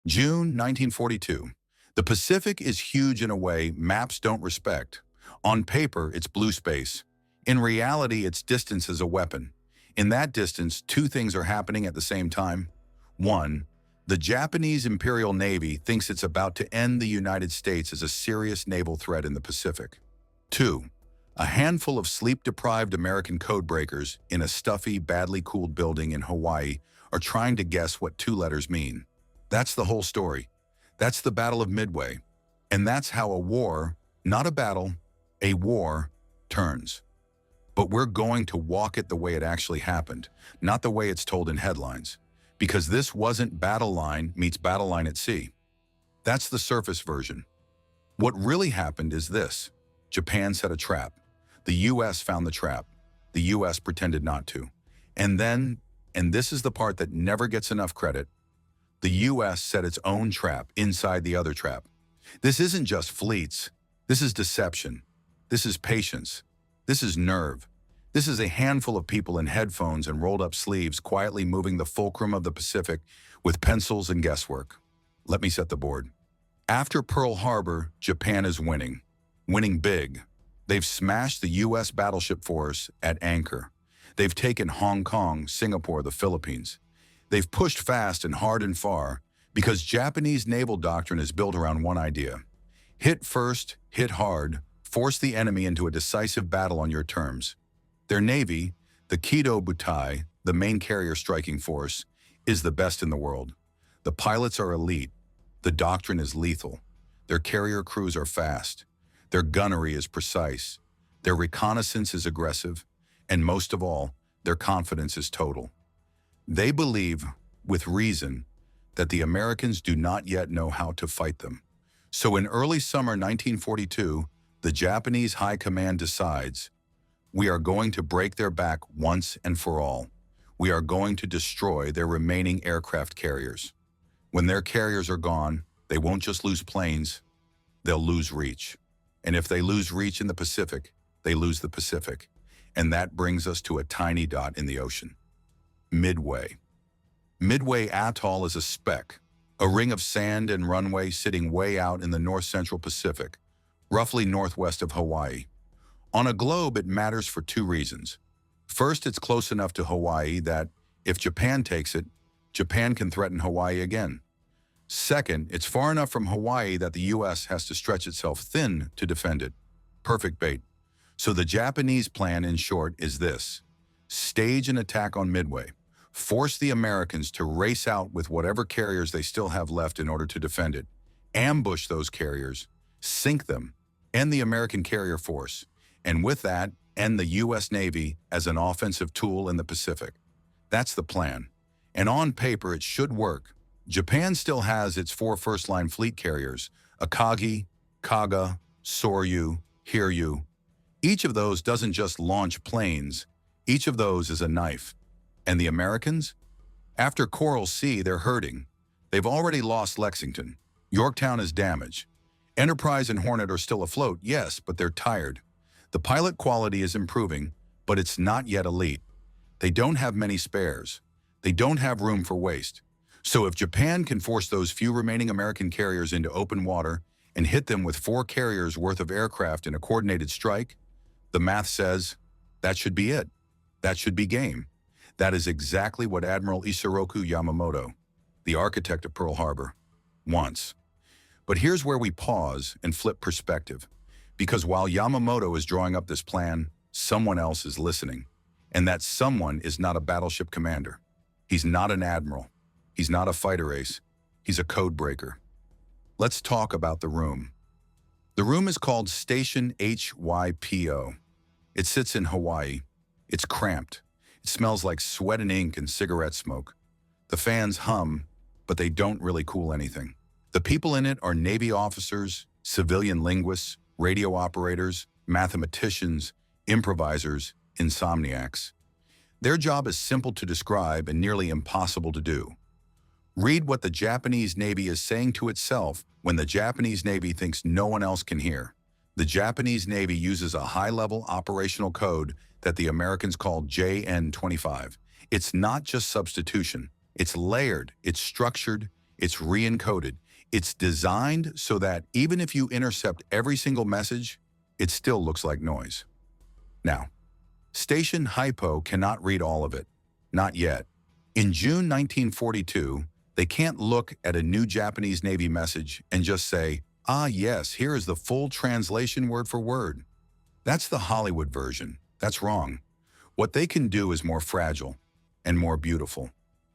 June 1942. The Pacific is huge in a way maps don't respect. On paper, it's blue space. In reality, its distance is a weapon. In that distance, two things are happening at the same time. One, the Japanese Imperial Navy thinks it's about to end the United States as a serious naval threat in the Pacific. Two, a handful of sleep-deprived American codebreakers in a stuffy, badly cooled building in Hawaii are trying to guess what two letters mean. That's the whole story. That's the Battle of Midway. And that's how a war, not a battle, a war, turns. But we're going to walk it the way it actually happened, not the way it's told in headlines. Because this wasn't battle line meets battle line at sea. That's the surface version. What really happened is this. Japan set a trap. The US found the trap. The US pretended not to. And then, and this is the part that never gets enough credit, the US set its own trap inside the other trap. This isn't just fleets. This is deception. This is patience. This is nerve. This is a handful of people in headphones and rolled-up sleeves quietly moving the fulcrum of the Pacific with pencils and guesswork. Let me set the board. After Pearl Harbor, Japan is winning. Winning big. They've smashed the US battleship force at anchor. They've taken Hong Kong, Singapore, the Philippines. They've pushed fast and hard and far because Japanese naval doctrine is built around one idea. Hit first, hit hard, force the enemy into a decisive battle on your terms. Their navy, the Kido Butai, the main carrier striking force, is the best in the world. The pilots are elite. The doctrine is lethal. Their carrier crews are fast. Their gunnery is precise. Their reconnaissance is aggressive. And most of all, their confidence is total. They believe, with reason, that the Americans do not yet know how to fight them. So in early summer 1942, the Japanese High Command decides, we are going to break their back once and for all. We are going to destroy their remaining aircraft carriers. When their carriers are gone, they won't just lose planes, they'll lose reach. And if they lose reach in the Pacific, they lose the Pacific. And that brings us to a tiny dot in the ocean. Midway. Midway Atoll is a speck, a ring of sand and runway sitting way out in the north-central Pacific, roughly northwest of Hawaii. On a globe, it matters for two reasons. First, it's close enough to Hawaii that, if Japan takes it, Japan can threaten Hawaii again. Second, it's far enough from Hawaii that the US has to stretch itself thin to defend it. Perfect bait. So the Japanese plan, in short, is this. Stage an attack on Midway. Force the Americans to race out with whatever carriers they still have left in order to defend it. Ambush those carriers, sink them, end the American carrier force, and with that, end the U.S. Navy as an offensive tool in the Pacific. That's the plan. And on paper, it should work. Japan still has its four first-line fleet carriers, Akagi, Kaga, Soryu, Hiryu. Each of those doesn't just launch planes. Each of those is a knife. And the Americans? After Coral Sea, they're hurting. They've already lost Lexington. Yorktown is damaged. Enterprise and Hornet are still afloat, yes, but they're tired. The pilot quality is improving, but it's not yet elite. They don't have many spares. They don't have room for waste. So if Japan can force those few remaining American carriers into open water and hit them with 4 carriers worth of aircraft in a coordinated strike, the math says that should be it. That should be game. That is exactly what Admiral Isoroku Yamamoto, the architect of Pearl Harbor, wants. But here's where we pause and flip perspective. Because while Yamamoto is drawing up this plan, someone else is listening. And that someone is not a battleship commander. He's not an admiral. He's not a fighter ace. He's a codebreaker. Let's talk about the room. The room is called Station HYPO. It sits in Hawaii. It's cramped. It smells like sweat and ink and cigarette smoke. The fans hum, but they don't really cool anything. The people in it are Navy officers, civilian linguists, radio operators, mathematicians, improvisers, insomniacs. Their job is simple to describe and nearly impossible to do. Read what the Japanese Navy is saying to itself when the Japanese Navy thinks no one else can hear. The Japanese Navy uses a high-level operational code that the Americans call JN-25. It's not just substitution. It's layered, it's structured, It's re-encoded. It's designed so that even if you intercept every single message, it still looks like noise. Now, Station Hypo cannot read all of it. Not yet. In June 1942, they can't look at a new Japanese Navy message and just say, "Ah, yes, here is the full translation word for word." That's the Hollywood version. That's wrong. What they can do is more fragile and more beautiful.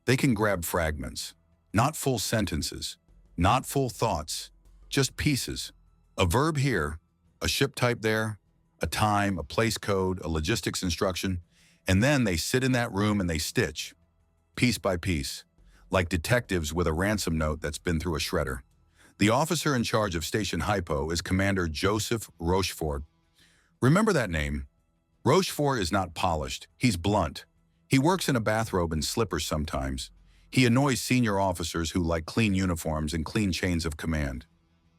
They can grab fragments, not full sentences, not full thoughts, just pieces. A verb here, a ship type there, a time, a place code, a logistics instruction, and then they sit in that room and they stitch, piece by piece, like detectives with a ransom note that's been through a shredder. The officer in charge of Station Hypo is Commander Joseph Rochefort. Remember that name? Rochefort is not polished, he's blunt. He works in a bathrobe and slippers sometimes. He annoys senior officers who like clean uniforms and clean chains of command.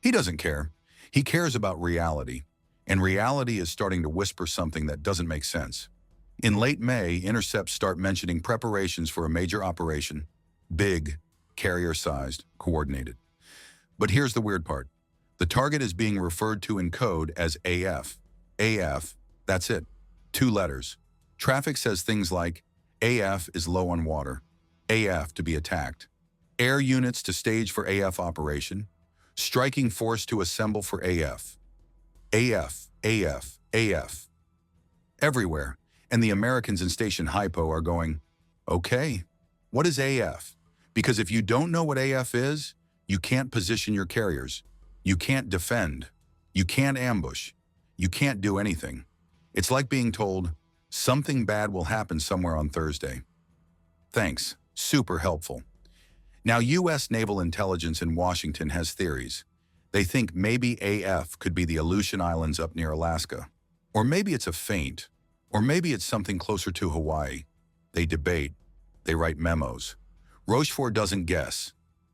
He doesn't care. He cares about reality. And reality is starting to whisper something that doesn't make sense. In late May, intercepts start mentioning preparations for a major operation. Big, carrier-sized, coordinated. But here's the weird part. The target is being referred to in code as AF. AF, that's it. 2 letters. Traffic says things like, AF is low on water. AF to be attacked. Air units to stage for AF operation. Striking force to assemble for AF. AF, AF, AF. Everywhere. And the Americans in Station Hypo are going, okay, what is AF? Because if you don't know what AF is, you can't position your carriers. You can't defend. You can't ambush. You can't do anything. It's like being told, something bad will happen somewhere on Thursday. Thanks. Super helpful. Now, U.S. Naval Intelligence in Washington has theories. They think maybe AF could be the Aleutian Islands up near Alaska. Or maybe it's a feint. Or maybe it's something closer to Hawaii. They debate. They write memos. Rochefort doesn't guess.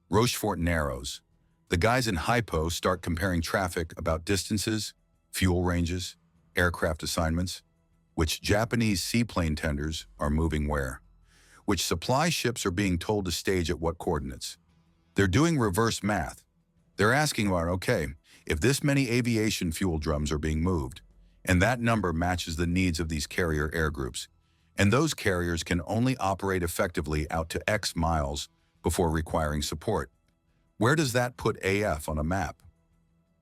Rochefort narrows. The guys in Hypo start comparing traffic about distances, fuel ranges, aircraft assignments, which Japanese seaplane tenders are moving where, which supply ships are being told to stage at what coordinates. They're doing reverse math. They're asking about, okay, if this many aviation fuel drums are being moved, and that number matches the needs of these carrier air groups, and those carriers can only operate effectively out to X miles before requiring support, where does that put AF on a map?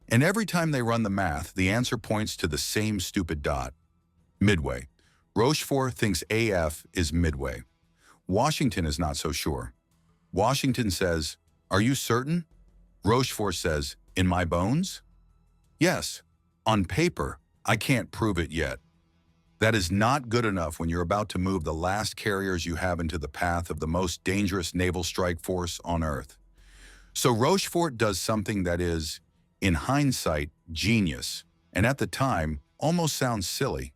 And every time they run the math, the answer points to the same stupid dot. Midway. Rochefort thinks AF is Midway. Washington is not so sure. Washington says, "Are you certain?" Rochefort says, "In my bones?" Yes. On paper, I can't prove it yet. That is not good enough when you're about to move the last carriers you have into the path of the most dangerous naval strike force on Earth. So Rochefort does something that is, in hindsight, genius, and at the time, almost sounds silly.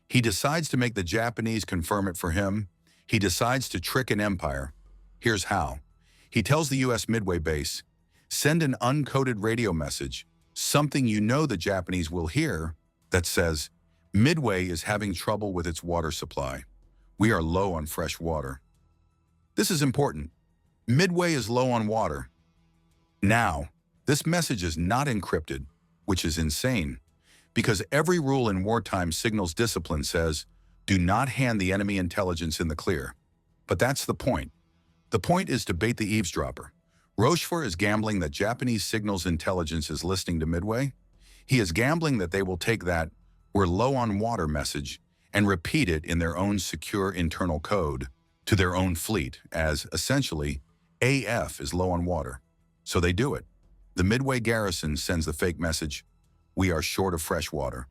He decides to make the Japanese confirm it for him. He decides to trick an empire. Here's how. He tells the U.S. Midway base, send an uncoded radio message, something you know the Japanese will hear, that says, Midway is having trouble with its water supply. We are low on fresh water. This is important. Midway is low on water. Now, this message is not encrypted, which is insane, because every rule in wartime signals discipline says, do not hand the enemy intelligence in the clear. But that's the point. The point is to bait the eavesdropper. Rochefort is gambling that Japanese signals intelligence is listening to Midway. He is gambling that they will take that "we're low on water" message and repeat it in their own secure internal code to their own fleet as, essentially, AF is low on water. So they do it. The Midway garrison sends the fake message, we are short of fresh water.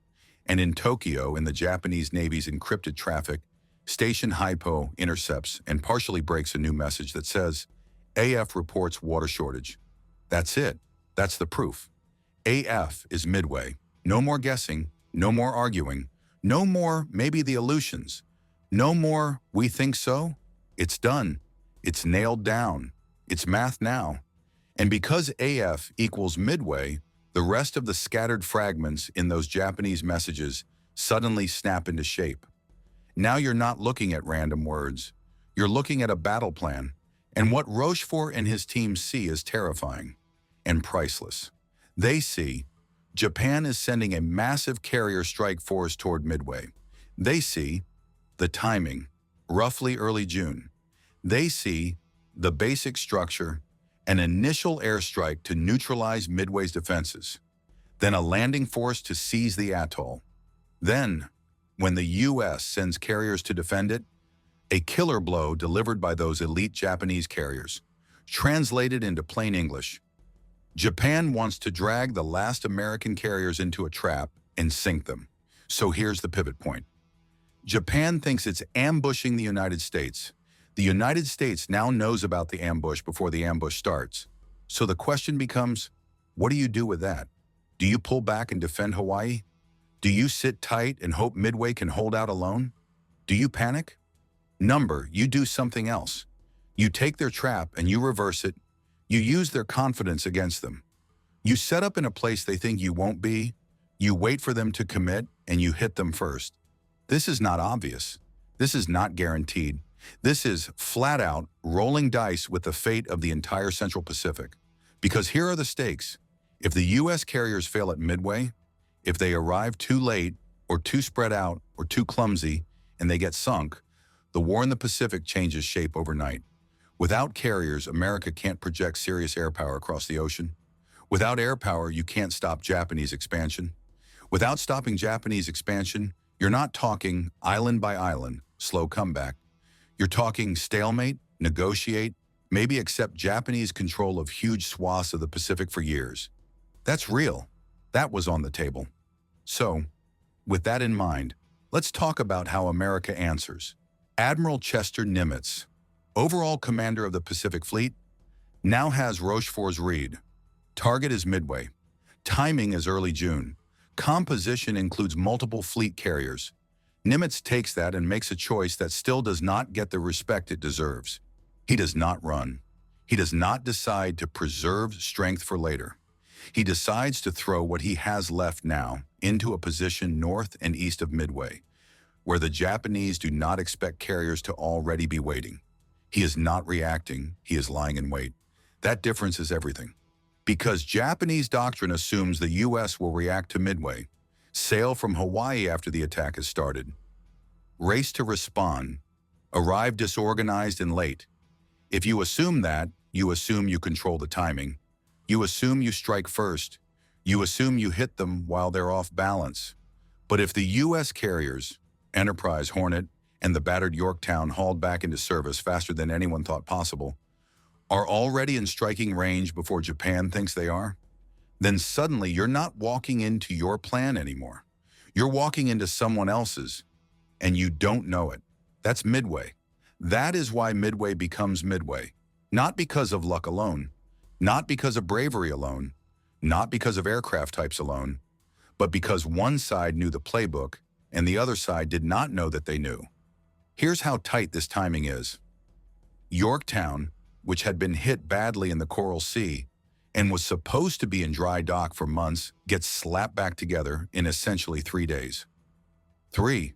And in Tokyo, in the Japanese Navy's encrypted traffic, Station Hypo intercepts and partially breaks a new message that says, AF reports water shortage. That's it. That's the proof. AF is Midway. No more guessing, no more arguing, no more maybe the Aleutians, no more we think so. It's done. It's nailed down. It's math now. And because AF equals Midway, the rest of the scattered fragments in those Japanese messages suddenly snap into shape. Now you're not looking at random words. You're looking at a battle plan. And what Rochefort and his team see is terrifying and priceless. They see Japan is sending a massive carrier strike force toward Midway. They see the timing, roughly early June. They see the basic structure, an initial airstrike to neutralize Midway's defenses, then a landing force to seize the atoll. Then, when the U.S. sends carriers to defend it, a killer blow delivered by those elite Japanese carriers. Translated into plain English, Japan wants to drag the last American carriers into a trap and sink them. So here's the pivot point. Japan thinks it's ambushing the United States. The United States now knows about the ambush before the ambush starts. So the question becomes, what do you do with that? Do you pull back and defend Hawaii? Do you sit tight and hope Midway can hold out alone? Do you panic? You do something else. You take their trap and you reverse it. You use their confidence against them. You set up in a place they think you won't be. You wait for them to commit and you hit them first. This is not obvious. This is not guaranteed. This is flat out rolling dice with the fate of the entire Central Pacific. Because here are the stakes. If the U.S. carriers fail at Midway, if they arrive too late or too spread out or too clumsy and they get sunk, the war in the Pacific changes shape overnight. Without carriers, America can't project serious air power across the ocean. Without air power, you can't stop Japanese expansion. Without stopping Japanese expansion, you're not talking island by island, slow comeback. You're talking stalemate, negotiate, maybe accept Japanese control of huge swaths of the Pacific for years. That's real. That was on the table. So, with that in mind, let's talk about how America answers. Admiral Chester Nimitz, overall commander of the Pacific Fleet, now has Rochefort's read. Target is Midway. Timing is early June. Composition includes multiple fleet carriers. Nimitz takes that and makes a choice that still does not get the respect it deserves. He does not run. He does not decide to preserve strength for later. He decides to throw what he has left now into a position north and east of Midway, where the Japanese do not expect carriers to already be waiting. He is not reacting, he is lying in wait. That difference is everything. Because Japanese doctrine assumes the U.S. will react to Midway, sail from Hawaii after the attack has started, race to respond, arrive disorganized and late. If you assume that, you assume you control the timing. You assume you strike first. You assume you hit them while they're off balance. But if the U.S. carriers, Enterprise, Hornet, and the battered Yorktown hauled back into service faster than anyone thought possible, are already in striking range before Japan thinks they are, then suddenly you're not walking into your plan anymore. You're walking into someone else's, and you don't know it. That's Midway. That is why Midway becomes Midway. Not because of luck alone, not because of bravery alone, not because of aircraft types alone, but because one side knew the playbook and the other side did not know that they knew. Here's how tight this timing is. Yorktown, which had been hit badly in the Coral Sea and was supposed to be in dry dock for months, gets slapped back together in essentially 3 days. 3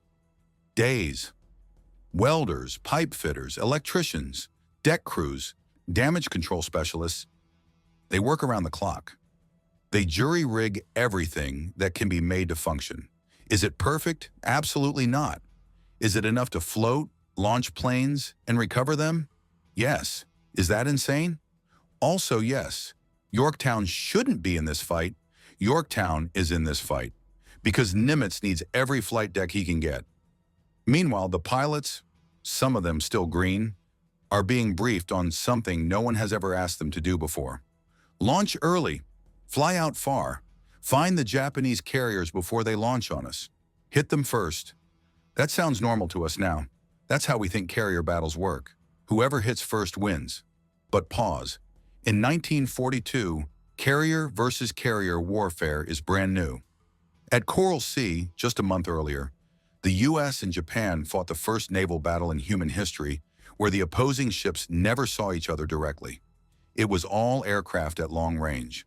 days. Welders, pipe fitters, electricians, deck crews, damage control specialists, they work around the clock. They jury-rig everything that can be made to function. Is it perfect? Absolutely not. Is it enough to float, launch planes, and recover them? Yes. Is that insane? Also, yes. Yorktown shouldn't be in this fight. Yorktown is in this fight because Nimitz needs every flight deck he can get. Meanwhile, the pilots, some of them still green, are being briefed on something no one has ever asked them to do before. Launch early, fly out far, find the Japanese carriers before they launch on us. Hit them first. That sounds normal to us now. That's how we think carrier battles work. Whoever hits first wins. But pause. In 1942, carrier versus carrier warfare is brand new. At Coral Sea, just a month earlier, the U.S. and Japan fought the first naval battle in human history where the opposing ships never saw each other directly. It was all aircraft at long range.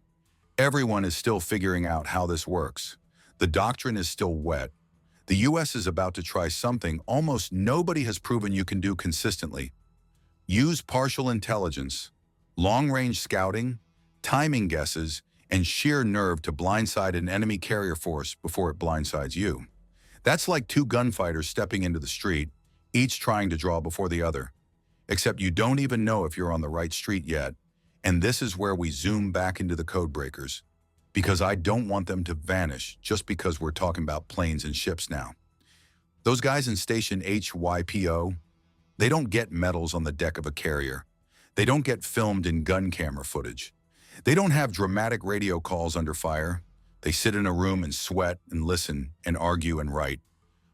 Everyone is still figuring out how this works. The doctrine is still wet. The U.S. is about to try something almost nobody has proven you can do consistently. Use partial intelligence, long-range scouting, timing guesses, and sheer nerve to blindside an enemy carrier force before it blindsides you. That's like two gunfighters stepping into the street, each trying to draw before the other. Except you don't even know if you're on the right street yet, and this is where we zoom back into the Codebreakers, because I don't want them to vanish just because we're talking about planes and ships now. Those guys in Station HYPO, they don't get medals on the deck of a carrier. They don't get filmed in gun camera footage. They don't have dramatic radio calls under fire. They sit in a room and sweat and listen and argue and write.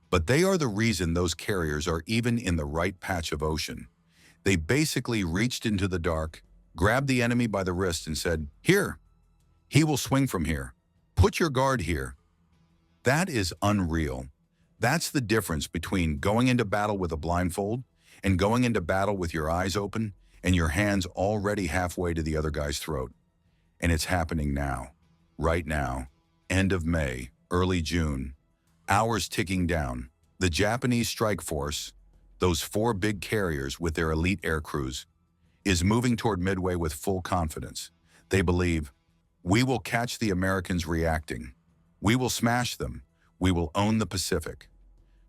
But they are the reason those carriers are even in the right patch of ocean. They basically reached into the dark, grabbed the enemy by the wrist and said, "Here, he will swing from here. Put your guard here." That is unreal. That's the difference between going into battle with a blindfold and going into battle with your eyes open and your hands already halfway to the other guy's throat. And it's happening now, right now, end of May, early June, hours ticking down. The Japanese strike force, those four big carriers with their elite air crews, is moving toward Midway with full confidence. They believe, we will catch the Americans reacting. We will smash them. We will own the Pacific.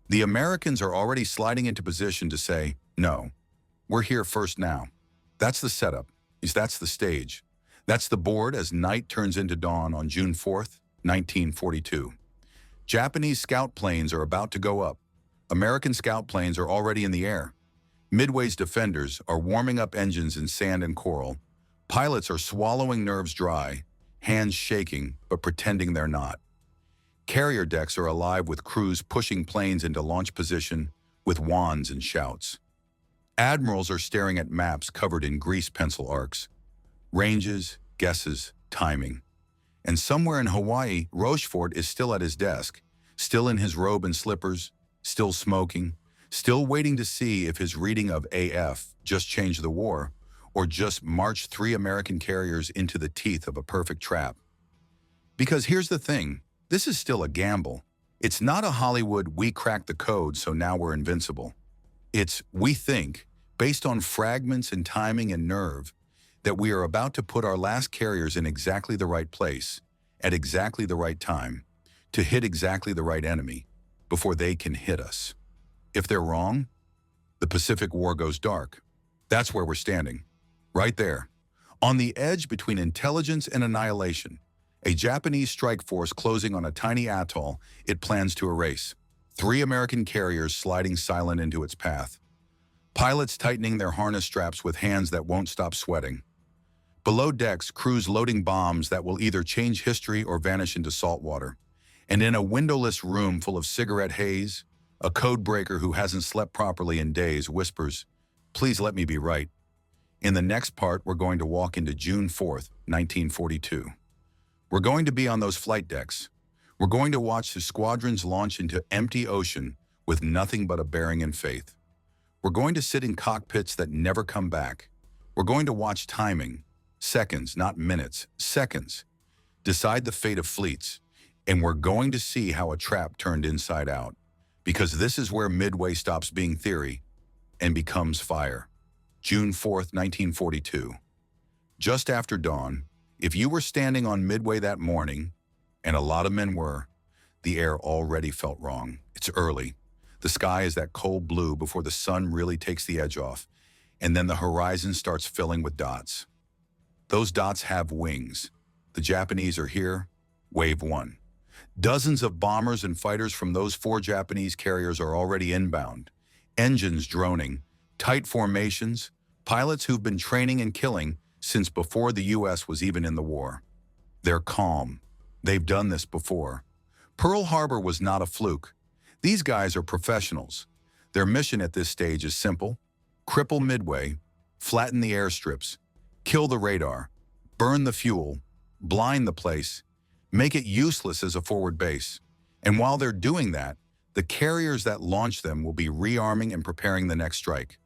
The Americans are already sliding into position to say, no, we're here first now. That's the setup. That's the stage. That's the board as night turns into dawn on June 4th, 1942. Japanese scout planes are about to go up. American scout planes are already in the air. Midway's defenders are warming up engines in sand and coral. Pilots are swallowing nerves dry, hands shaking, but pretending they're not. Carrier decks are alive with crews pushing planes into launch position with wands and shouts. Admirals are staring at maps covered in grease pencil arcs. Ranges, guesses, timing. And somewhere in Hawaii, Rochefort is still at his desk, still in his robe and slippers, still smoking, still waiting to see if his reading of AF just changed the war or just marched 3 American carriers into the teeth of a perfect trap. Because here's the thing, this is still a gamble. It's not a Hollywood, we cracked the code so now we're invincible. It's, we think, based on fragments and timing and nerve, that we are about to put our last carriers in exactly the right place, at exactly the right time, to hit exactly the right enemy, before they can hit us. If they're wrong, the Pacific War goes dark. That's where we're standing. Right there. On the edge between intelligence and annihilation. A Japanese strike force closing on a tiny atoll it plans to erase. 3 American carriers sliding silent into its path. Pilots tightening their harness straps with hands that won't stop sweating. Below decks, crews loading bombs that will either change history or vanish into salt water. And in a windowless room full of cigarette haze, a codebreaker who hasn't slept properly in days whispers, "Please let me be right." In the next part, we're going to walk into June 4th, 1942. We're going to be on those flight decks. We're going to watch the squadrons launch into empty ocean with nothing but a bearing and faith. We're going to sit in cockpits that never come back. We're going to watch timing, seconds, not minutes, seconds, decide the fate of fleets. And we're going to see how a trap turned inside out. Because this is where Midway stops being theory and becomes fire. June 4th, 1942. Just after dawn, if you were standing on Midway that morning, and a lot of men were, the air already felt wrong. It's early. The sky is that cold blue before the sun really takes the edge off, and then the horizon starts filling with dots. Those dots have wings. The Japanese are here. Wave 1. Dozens of bombers and fighters from those 4 Japanese carriers are already inbound. Engines droning, tight formations, pilots who've been training and killing since before the U.S. was even in the war. They're calm. They've done this before. Pearl Harbor was not a fluke. These guys are professionals. Their mission at this stage is simple: cripple Midway, flatten the airstrips, kill the radar, burn the fuel, blind the place, make it useless as a forward base. And while they're doing that, the carriers that launch them will be rearming and preparing the next strike.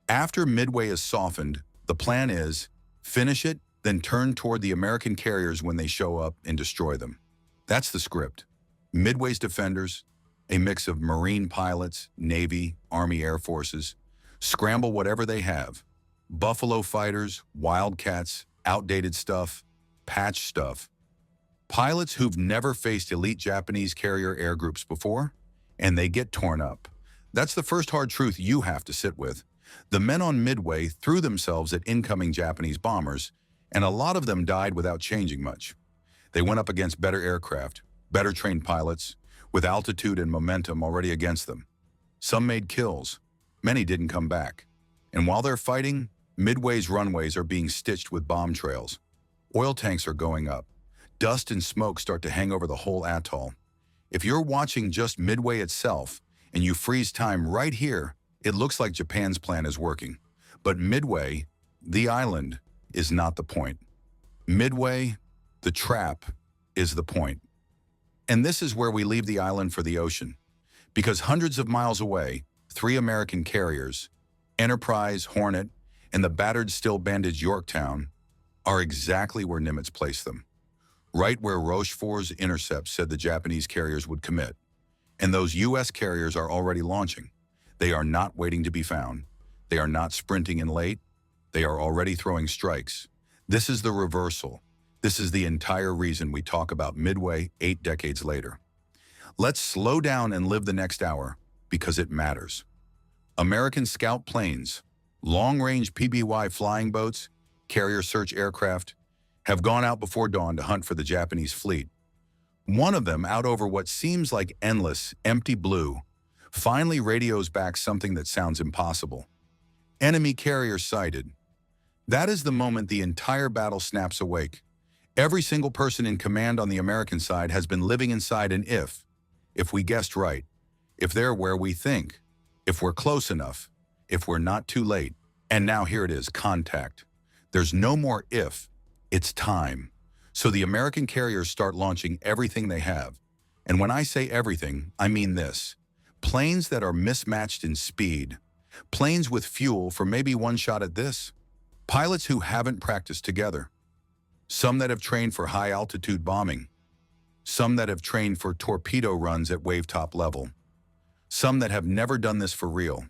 After Midway is softened, the plan is finish it, then turn toward the American carriers when they show up and destroy them. That's the script. Midway's defenders, a mix of Marine pilots, Navy, Army Air Forces, scramble whatever they have. Buffalo fighters, Wildcats, outdated stuff, patch stuff. Pilots who've never faced elite Japanese carrier air groups before, and they get torn up. That's the first hard truth you have to sit with. The men on Midway threw themselves at incoming Japanese bombers, and a lot of them died without changing much. They went up against better aircraft, better trained pilots, with altitude and momentum already against them. Some made kills, many didn't come back. And while they're fighting, Midway's runways are being stitched with bomb trails. Oil tanks are going up. Dust and smoke start to hang over the whole atoll. If you're watching just Midway itself, and you freeze time right here, it looks like Japan's plan is working. But Midway, the island, is not the point. Midway, the trap, is the point. And this is where we leave the island for the ocean. Because hundreds of miles away, 3 American carriers, Enterprise, Hornet, and the battered, still-bandaged Yorktown, are exactly where Nimitz placed them. Right where Rochefort's intercept said the Japanese carriers would commit. And those U.S. carriers are already launching. They are not waiting to be found. They are not sprinting in late. They are already throwing strikes. This is the reversal. This is the entire reason we talk about Midway 8 decades later. Let's slow down and live the next hour, because it matters. American scout planes, long-range PBY flying boats, carrier search aircraft, have gone out before dawn to hunt for the Japanese fleet. One of them, out over what seems like endless, empty blue, finally radios back something that sounds impossible. Enemy carrier sighted. That is the moment the entire battle snaps awake. Every single person in command on the American side has been living inside an if we guessed right, if they're where we think, if we're close enough, if we're not too late. And now here it is, contact. There's no more if, it's time. So the American carriers start launching everything they have. And when I say everything, I mean this. Planes that are mismatched in speed. Planes with fuel for maybe one shot at this. Pilots who haven't practiced together. Some that have trained for high-altitude bombing. Some that have trained for torpedo runs at wave-top level. Some that have never done this for real.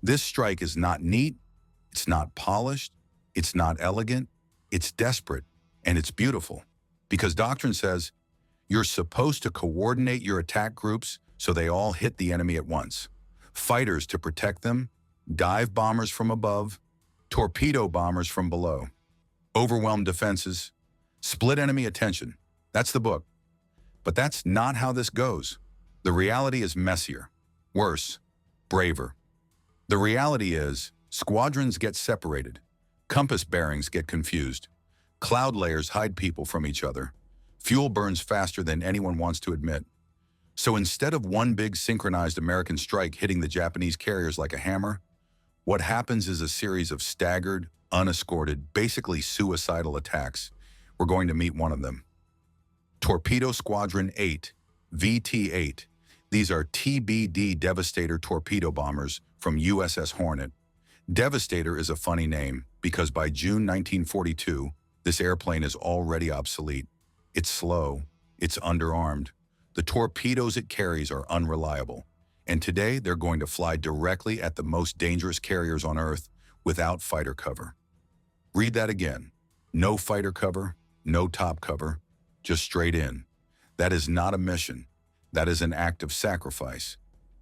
This strike is not neat, it's not polished, it's not elegant, it's desperate, and it's beautiful. Because doctrine says you're supposed to coordinate your attack groups so they all hit the enemy at once. Fighters to protect them, dive bombers from above, torpedo bombers from below. Overwhelmed defenses, split enemy attention. That's the book. But that's not how this goes. The reality is messier, worse, braver. The reality is squadrons get separated, compass bearings get confused, cloud layers hide people from each other, fuel burns faster than anyone wants to admit. So instead of one big synchronized American strike hitting the Japanese carriers like a hammer, what happens is a series of staggered, unescorted, basically suicidal attacks. We're going to meet one of them. Torpedo Squadron 8, VT-8. These are TBD Devastator torpedo bombers from USS Hornet. Devastator is a funny name because by June 1942, this airplane is already obsolete. It's slow, it's underarmed. The torpedoes it carries are unreliable. And today, they're going to fly directly at the most dangerous carriers on Earth without fighter cover. Read that again. No fighter cover, no top cover, just straight in. That is not a mission. That is an act of sacrifice.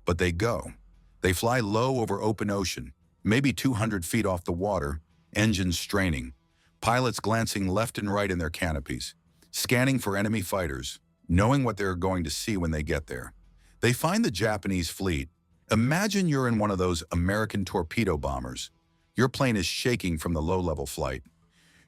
But they go. They fly low over open ocean, maybe 200 feet off the water, engines straining, pilots glancing left and right in their canopies, scanning for enemy fighters, knowing what they're going to see when they get there. They find the Japanese fleet. Imagine you're in one of those American torpedo bombers. Your plane is shaking from the low-level flight.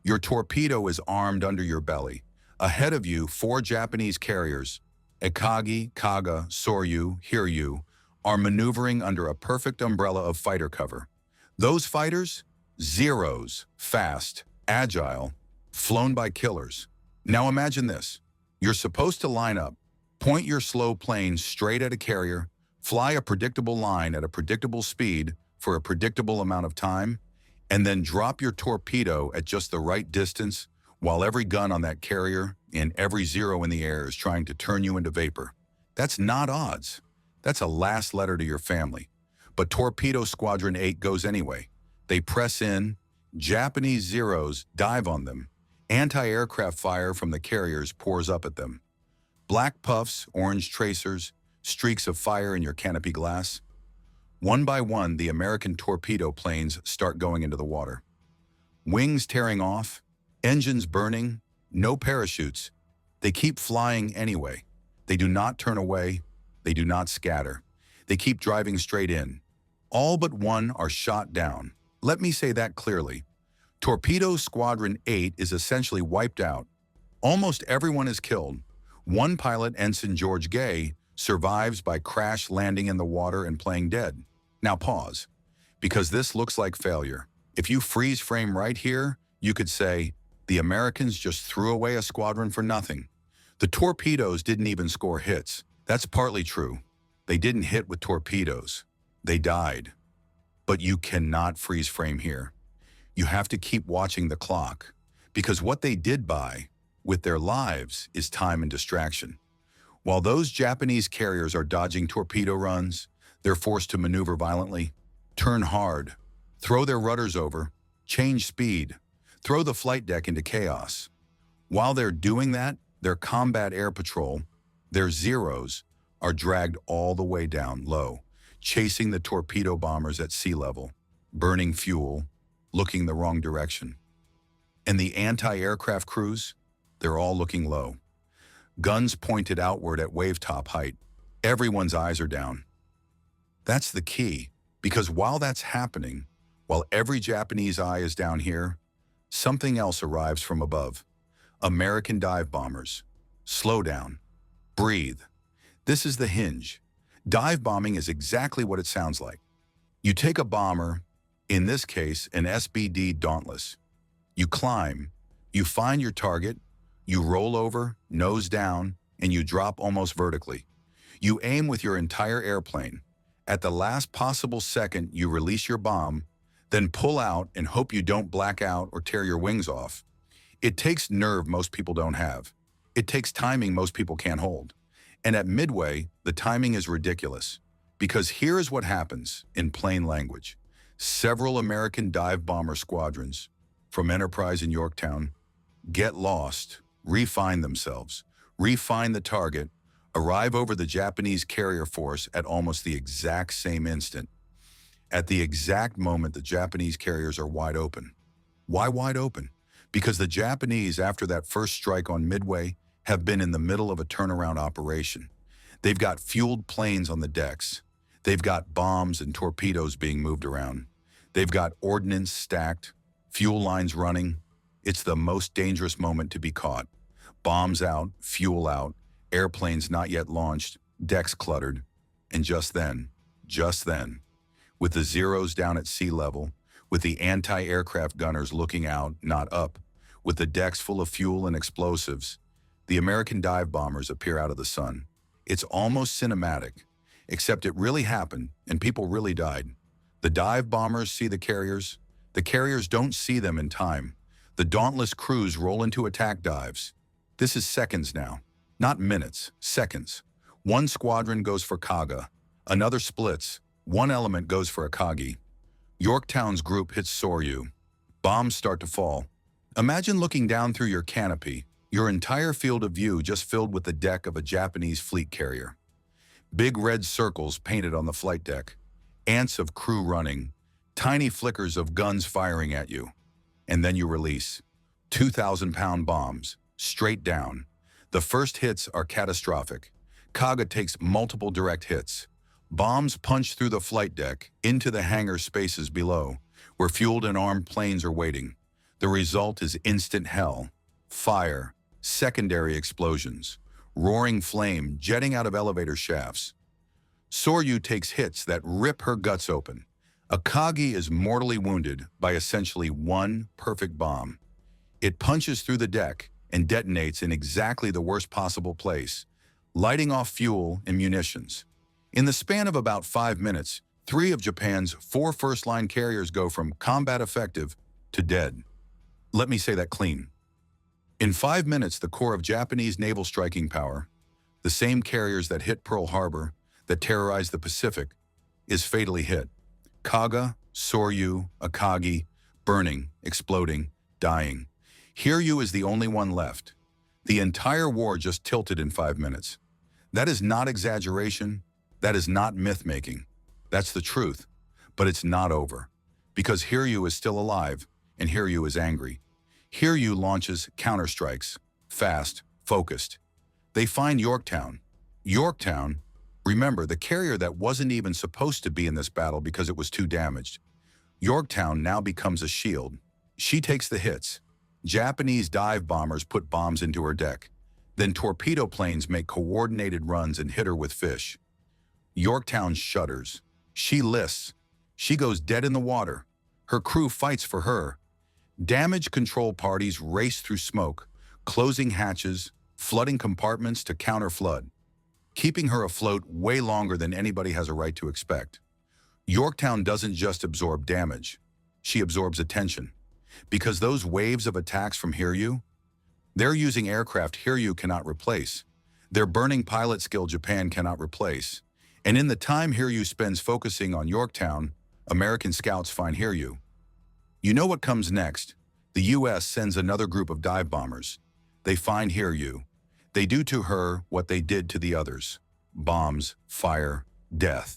Your torpedo is armed under your belly. Ahead of you, 4 Japanese carriers, Akagi, Kaga, Soryu, Hiryu, are maneuvering under a perfect umbrella of fighter cover. Those fighters? Zeros, fast, agile, flown by killers. Now imagine this. You're supposed to line up, point your slow plane straight at a carrier, fly a predictable line at a predictable speed for a predictable amount of time, and then drop your torpedo at just the right distance while every gun on that carrier and every zero in the air is trying to turn you into vapor. That's not odds. That's a last letter to your family. But Torpedo Squadron 8 goes anyway. They press in, Japanese Zeros dive on them. Anti-aircraft fire from the carriers pours up at them. Black puffs, orange tracers, streaks of fire in your canopy glass. One by one, the American torpedo planes start going into the water. Wings tearing off, engines burning, no parachutes. They keep flying anyway. They do not turn away. They do not scatter. They keep driving straight in. All but one are shot down. Let me say that clearly. Torpedo Squadron 8 is essentially wiped out. Almost everyone is killed. One pilot, Ensign George Gay, survives by crash landing in the water and playing dead. Now pause, because this looks like failure. If you freeze frame right here, you could say, the Americans just threw away a squadron for nothing. The torpedoes didn't even score hits. That's partly true. They didn't hit with torpedoes. They died. But you cannot freeze frame here. You have to keep watching the clock, because what they did buy with their lives is time and distraction. While those Japanese carriers are dodging torpedo runs, they're forced to maneuver violently, turn hard, throw their rudders over, change speed, throw the flight deck into chaos. While they're doing that, their combat air patrol, their Zeros, are dragged all the way down low, chasing the torpedo bombers at sea level, burning fuel, looking the wrong direction. And the anti-aircraft crews, they're all looking low. Guns pointed outward at wave-top height. Everyone's eyes are down. That's the key, because while that's happening, while every Japanese eye is down here, something else arrives from above. American dive bombers. Slow down. Breathe. This is the hinge. Dive bombing is exactly what it sounds like. You take a bomber, in this case, an SBD Dauntless. You climb, you find your target, you roll over, nose down, and you drop almost vertically. You aim with your entire airplane. At the last possible second, you release your bomb, then pull out and hope you don't black out or tear your wings off. It takes nerve most people don't have. It takes timing most people can't hold. And at midway, the timing is ridiculous. Because here is what happens in plain language. Several American dive bomber squadrons, from Enterprise in Yorktown, get lost, refine themselves, refine the target, arrive over the Japanese carrier force at almost the exact same instant. At the exact moment the Japanese carriers are wide open. Why wide open? Because the Japanese, after that first strike on Midway, have been in the middle of a turnaround operation. They've got fueled planes on the decks. They've got bombs and torpedoes being moved around. They've got ordnance stacked, fuel lines running. It's the most dangerous moment to be caught. Bombs out, fuel out, airplanes not yet launched, decks cluttered. And just then, with the Zeros down at sea level, with the anti-aircraft gunners looking out, not up, with the decks full of fuel and explosives, the American dive bombers appear out of the sun. It's almost cinematic, except it really happened and people really died. The dive bombers see the carriers don't see them in time. The dauntless crews roll into attack dives. This is seconds now, not minutes, seconds. One squadron goes for Kaga, another splits, one element goes for Akagi. Yorktown's group hits Soryu. Bombs start to fall. Imagine looking down through your canopy, your entire field of view just filled with the deck of a Japanese fleet carrier. Big red circles painted on the flight deck, ants of crew running, tiny flickers of guns firing at you. And then you release 2,000-pound bombs, straight down. The first hits are catastrophic. Kaga takes multiple direct hits. Bombs punch through the flight deck into the hangar spaces below, where fueled and armed planes are waiting. The result is instant hell, fire, secondary explosions, roaring flame jetting out of elevator shafts. Soryu takes hits that rip her guts open. Akagi is mortally wounded by essentially one perfect bomb. It punches through the deck and detonates in exactly the worst possible place, lighting off fuel and munitions. In the span of about 5 minutes, 3 of Japan's 4 first-line carriers go from combat effective to dead. Let me say that clean. In 5 minutes, the core of Japanese naval striking power, the same carriers that hit Pearl Harbor, that terrorized the Pacific, is fatally hit. Kaga, Soryu, Akagi, burning, exploding, dying. Hiryu is the only one left. The entire war just tilted in 5 minutes. That is not exaggeration. That is not myth-making. That's the truth. But it's not over. Because Hiryu is still alive, and Hiryu is angry. Hiryu launches counterstrikes, fast, focused. They find Yorktown. Yorktown, remember, the carrier that wasn't even supposed to be in this battle because it was too damaged. Yorktown now becomes a shield. She takes the hits. Japanese dive bombers put bombs into her deck. Then torpedo planes make coordinated runs and hit her with fish. Yorktown shudders. She lists. She goes dead in the water. Her crew fights for her. Damage control parties race through smoke, closing hatches, flooding compartments to counter flood, keeping her afloat way longer than anybody has a right to expect. Yorktown doesn't just absorb damage. She absorbs attention. Because those waves of attacks from Hiryu, they're using aircraft Hiryu cannot replace. They're burning pilot skill Japan cannot replace. And in the time Hiryu spends focusing on Yorktown, American scouts find Hiryu. You know what comes next? The U.S. sends another group of dive bombers. They find Hiryu. They do to her what they did to the others. Bombs, fire, death.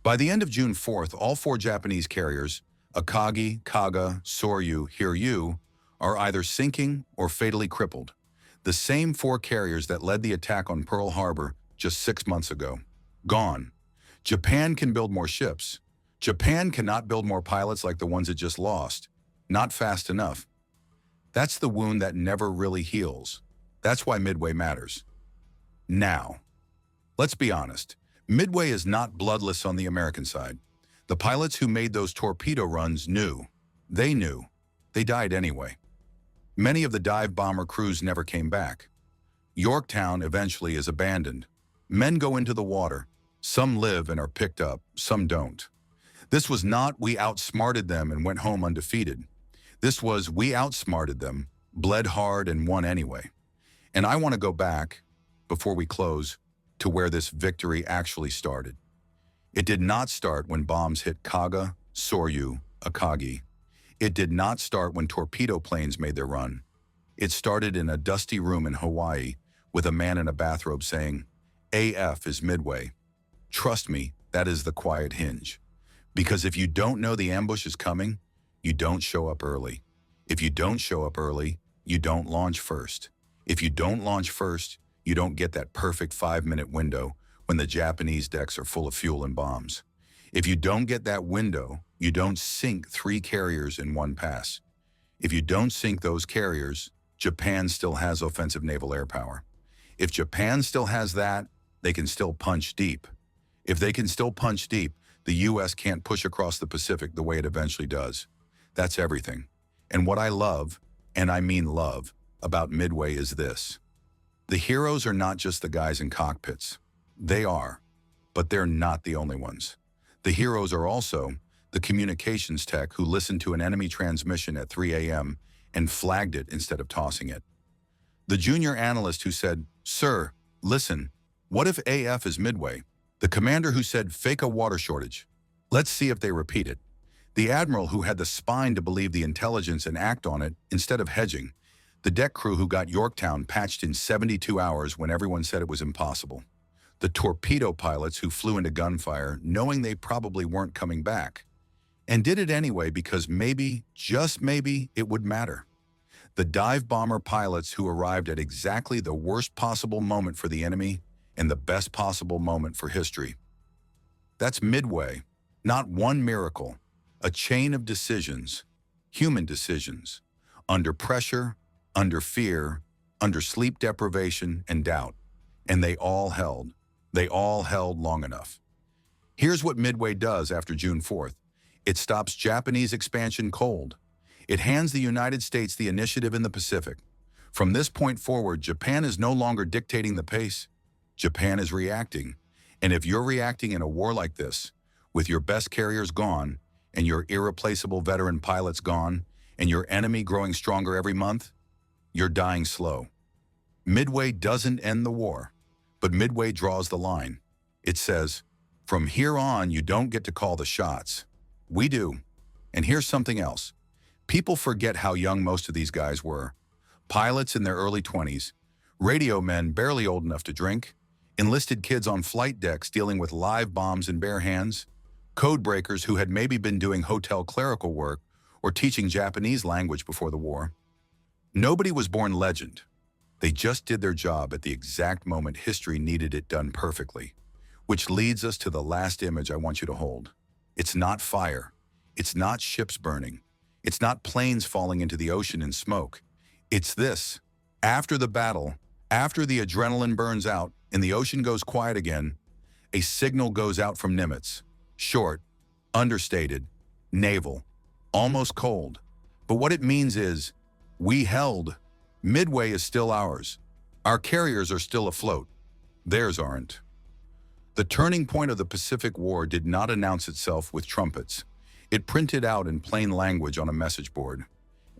By the end of June 4th, all 4 Japanese carriers, Akagi, Kaga, Soryu, Hiryu, are either sinking or fatally crippled. The same 4 carriers that led the attack on Pearl Harbor just 6 months ago. Gone. Japan can build more ships. Japan cannot build more pilots like the ones it just lost. Not fast enough. That's the wound that never really heals. That's why Midway matters. Now, let's be honest. Midway is not bloodless on the American side. The pilots who made those torpedo runs knew. They knew. They died anyway. Many of the dive bomber crews never came back. Yorktown eventually is abandoned. Men go into the water. Some live and are picked up, some don't. This was not we outsmarted them and went home undefeated. This was we outsmarted them, bled hard, and won anyway. And I want to go back, before we close, to where this victory actually started. It did not start when bombs hit Kaga, Soryu, Akagi. It did not start when torpedo planes made their run. It started in a dusty room in Hawaii with a man in a bathrobe saying, AF is Midway. Trust me, that is the quiet hinge. Because if you don't know the ambush is coming, you don't show up early. If you don't show up early, you don't launch first. If you don't launch first, you don't get that perfect 5-minute window when the Japanese decks are full of fuel and bombs. If you don't get that window, you don't sink 3 carriers in one pass. If you don't sink those carriers, Japan still has offensive naval air power. If Japan still has that, they can still punch deep. If they can still punch deep, the U.S. can't push across the Pacific the way it eventually does. That's everything. And what I love, and I mean love, about Midway is this. The heroes are not just the guys in cockpits. They are, but they're not the only ones. The heroes are also the communications tech who listened to an enemy transmission at 3 a.m. and flagged it instead of tossing it. The junior analyst who said, "Sir, listen, what if AF is Midway?" The commander who said, "Fake a water shortage. Let's see if they repeat it." The admiral who had the spine to believe the intelligence and act on it instead of hedging. The deck crew who got Yorktown patched in 72 hours when everyone said it was impossible. The torpedo pilots who flew into gunfire knowing they probably weren't coming back. And did it anyway because maybe, just maybe, it would matter. The dive bomber pilots who arrived at exactly the worst possible moment for the enemy and the best possible moment for history. That's Midway, not one miracle, a chain of decisions, human decisions, under pressure, under fear, under sleep deprivation and doubt. And they all held long enough. Here's what Midway does after June 4th. It stops Japanese expansion cold. It hands the United States the initiative in the Pacific. From this point forward, Japan is no longer dictating the pace. Japan is reacting. And if you're reacting in a war like this, with your best carriers gone, and your irreplaceable veteran pilots gone, and your enemy growing stronger every month, you're dying slow. Midway doesn't end the war, but Midway draws the line. It says, from here on, you don't get to call the shots. We do. And here's something else. People forget how young most of these guys were. Pilots in their early 20s, radio men barely old enough to drink, enlisted kids on flight decks dealing with live bombs in bare hands, codebreakers who had maybe been doing hotel clerical work or teaching Japanese language before the war. Nobody was born legend. They just did their job at the exact moment history needed it done perfectly. Which leads us to the last image I want you to hold. It's not fire. It's not ships burning. It's not planes falling into the ocean in smoke. It's this. After the battle, after the adrenaline burns out and the ocean goes quiet again, a signal goes out from Nimitz. Short, understated, naval, almost cold. But what it means is, we held. Midway is still ours. Our carriers are still afloat. Theirs aren't. The turning point of the Pacific War did not announce itself with trumpets. It printed out in plain language on a message board.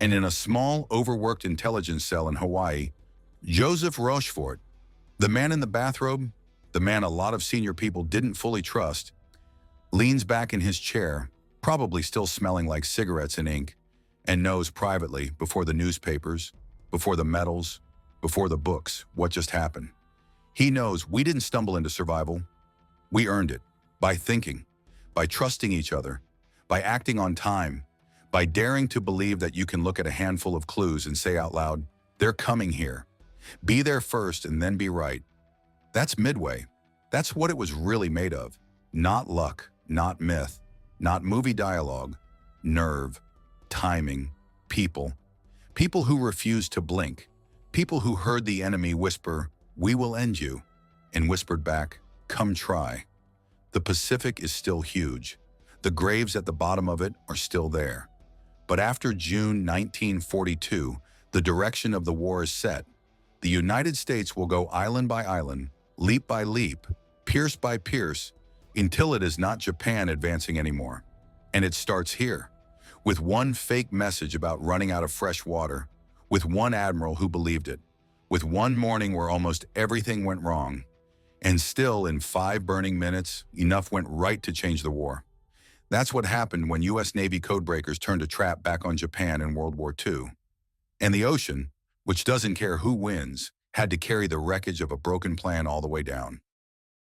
And in a small, overworked intelligence cell in Hawaii, Joseph Rochefort, the man in the bathrobe, the man a lot of senior people didn't fully trust, leans back in his chair, probably still smelling like cigarettes and ink, and knows privately, before the newspapers, before the medals, before the books, what just happened. He knows we didn't stumble into survival. We earned it by thinking, by trusting each other, by acting on time, by daring to believe that you can look at a handful of clues and say out loud, they're coming here. Be there first and then be right. That's Midway. That's what it was really made of. Not luck, not myth, not movie dialogue, nerve, timing, people. People who refused to blink. People who heard the enemy whisper, "We will end you," and whispered back, "Come try." The Pacific is still huge. The graves at the bottom of it are still there. But after June 1942, the direction of the war is set. The United States will go island by island, leap by leap, pierce by pierce, until it is not Japan advancing anymore. And it starts here, with one fake message about running out of fresh water, with one admiral who believed it, with one morning where almost everything went wrong. And still, in 5 burning minutes, enough went right to change the war. That's what happened when U.S. Navy codebreakers turned a trap back on Japan in World War II. And the ocean, which doesn't care who wins, had to carry the wreckage of a broken plan all the way down.